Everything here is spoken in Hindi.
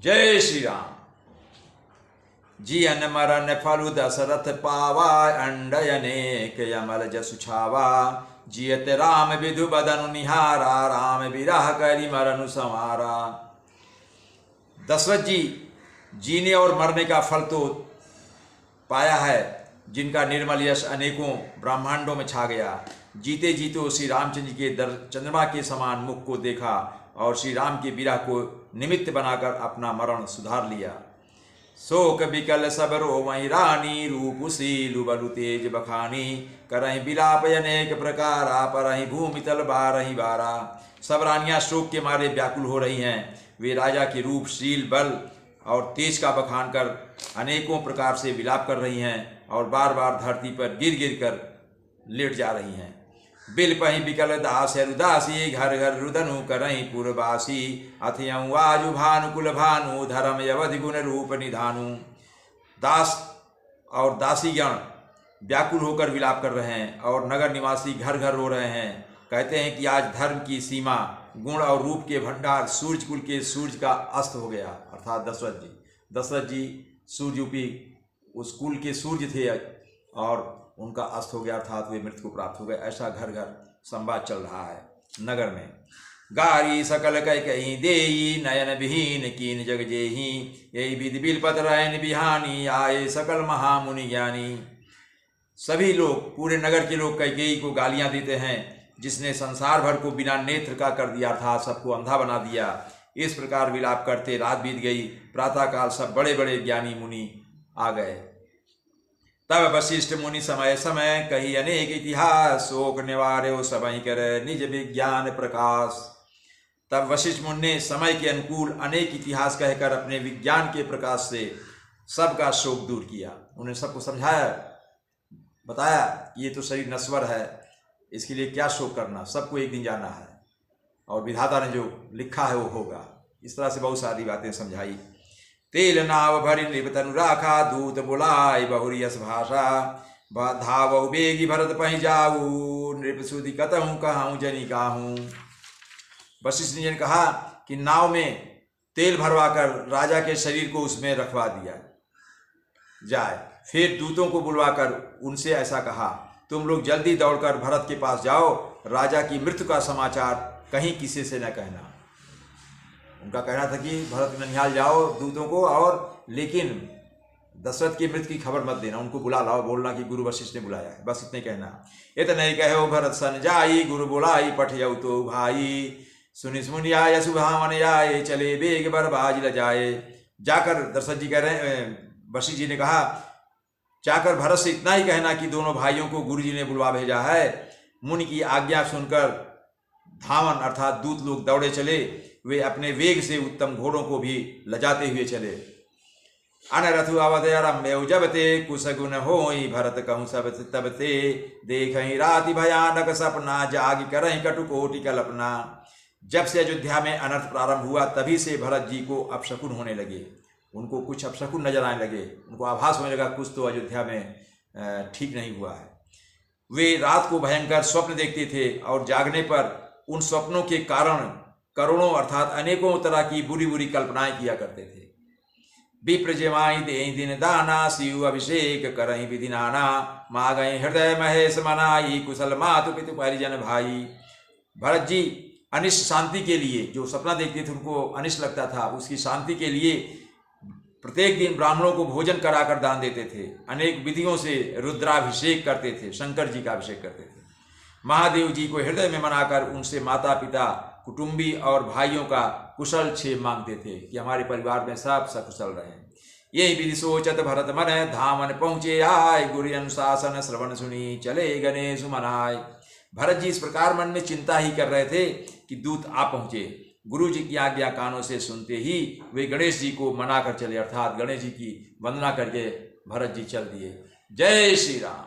जय श्री राम। जियन मरन फलु दशरथ पावा, अंडयनेक यमल जसु छावा। जियत राम विधु बदनु निहारा, राम विरह करि मरनु संहारा। दशरथ जी जीने और मरने का फल तो पाया है, जिनका निर्मल यश अनेकों ब्रह्मांडों में छा गया। जीते जीतो श्री रामचंद्र जी के चंद्रमा के समान मुख को देखा और श्री राम के विरह को निमित्त बनाकर अपना मरण सुधार लिया। शोक बिकल सब रोमई रानी, रूप शीलु बलु तेज बखानी। करहि बिलाप अनेक प्रकारा, परहि भूमि तल बारहि बारा। सब रानियां शोक के मारे व्याकुल हो रही हैं। वे राजा के रूप, शील, बल और तेज का बखान कर अनेकों प्रकार से विलाप कर रही हैं और बार बार धरती पर गिर गिर कर लेट जा रही हैं। बिलपहि बिकल दास रुदासी, घर घर रुदनु करहि पुरवासी। अथयं वाजु भानुकुल भानु, धर्म यवधि गुण रूप निधानु। दास और दासीगण व्याकुल होकर विलाप कर रहे हैं और नगर निवासी घर घर रो रहे हैं। कहते हैं कि आज धर्म की सीमा, गुण और रूप के भंडार, सूर्य कुल के सूर्य का अस्त हो गया, अर्थात दशरथ जी सूर्यरूपी उस कुल के सूर्य थे और उनका अस्त हो गया, अर्थात वे मृत्यु को प्राप्त हो गए। ऐसा घर घर संवाद चल रहा है नगर में। गारी सकल कह कहीं देई, नयन विहीन कीन जग जेही। यही विधि बिलपत रैन बिहानी, आए सकल महामुनि ज्ञानी। सभी लोग, पूरे नगर के लोग कैकेयी को गालियां देते हैं, जिसने संसार भर को बिना नेत्र का कर दिया, अर्थात सबको अंधा बना दिया। इस प्रकार विलाप करते रात बीत गई। प्रातःकाल सब बड़े बड़े ज्ञानी मुनि आ गए। तब वशिष्ठ मुनि समय समय, कही अनेक इतिहास। शोक निवार्यो सबहि कर निज विज्ञान प्रकाश। तब वशिष्ठ मुनि ने समय के अनुकूल अनेक इतिहास कहकर अपने विज्ञान के प्रकाश से सबका शोक दूर किया। उन्हें सबको समझाया, बताया कि ये तो शरीर नश्वर है, इसके लिए क्या शोक करना, सबको एक दिन जाना है और विधाता ने जो लिखा है वो होगा। इस तरह से बहुत सारी बातें समझाई। तेल नाव भरि नृप तनु राखा, दूत बुलाय बहुरी यस भाषा। धावऊ बेगी भरत पहि जाऊ, नृप सुधि कतहूँ कहाऊँ जनि काहूँ। वशिष्ठ जी ने कहा कि नाव में तेल भरवाकर राजा के शरीर को उसमें रखवा दिया जाए। फिर दूतों को बुलवाकर उनसे ऐसा कहा, तुम लोग जल्दी दौड़कर भरत के पास जाओ, राजा की मृत्यु का समाचार कहीं किसी से न कहना। उनका कहना था कि भरत ननिहाल जाओ दूतों को, और लेकिन दशरथ की मृत्यु की खबर मत देना, उनको बुला लाओ, बोलना कि गुरु वशिष्ठ ने बुलाया है, बस इतने कहना। इतने कहो भरत सन जाई, गुरु बुलाई पठयऊ तो भाई। सुनि मुनि आय सुभावन आए, चले बेग बरबाज ल जाए। जाकर दशरथ जी कह रहे हैं, वशिष्ठ जी ने कहा, जाकर भरत से इतना ही कहना कि दोनों भाइयों को गुरु जी ने बुलवा भेजा है। मुनि की आज्ञा सुनकर धावन अर्थात दूत लोग दौड़े चले। वे अपने वेग से उत्तम घोड़ों को भी लजाते हुए चले। अनरथु अवधरम्य जबते, कुशगुन होई भरत कहूँ सब तबते। देखहि राति भयानक सपना, जाग करहि कटुकोटि कल्पना। जब से अयोध्या में अनर्थ प्रारंभ हुआ, तभी से भरत जी को अपशकुन होने लगे। उनको कुछ अपशकुन नजर आने लगे, उनको आभास होने लगा कुछ तो अयोध्या में ठीक नहीं हुआ है। वे रात को भयंकर स्वप्न देखते थे और जागने पर उन स्वप्नों के कारण करोड़ों अर्थात अनेकों तरह की बुरी बुरी कल्पनाएं किया करते थे। विप्र जमाई देहि दिन दाना, शिव अभिषेक करहि विधि नाना। मागहि हृदय महेश मनाई, कुशल मातु पितु परिजन भाई। भरत जी अनिष्ट शांति के लिए, जो सपना देखते थे उनको अनिष्ट लगता था, उसकी शांति के लिए प्रत्येक दिन ब्राह्मणों को भोजन कराकर दान देते थे। अनेक विधियों से रुद्राभिषेक करते थे, शंकर जी का अभिषेक करते थे। महादेव जी को हृदय में मनाकर उनसे माता पिता, कुटुंबी और भाइयों का कुशल क्षेम मांगते थे कि हमारे परिवार में सब सकुशल रहें। यही विधि सोचत भरत मन, धामन पहुँचे आय। गुरु अनुशासन श्रवण सुनी, चले गणेश मनाय। भरत जी इस प्रकार मन में चिंता ही कर रहे थे कि दूत आ पहुँचे। गुरु जी की आज्ञा कानों से सुनते ही वे गणेश जी को मना कर चले, अर्थात गणेश जी की वंदना करके भरत जी चल दिए। जय श्री राम।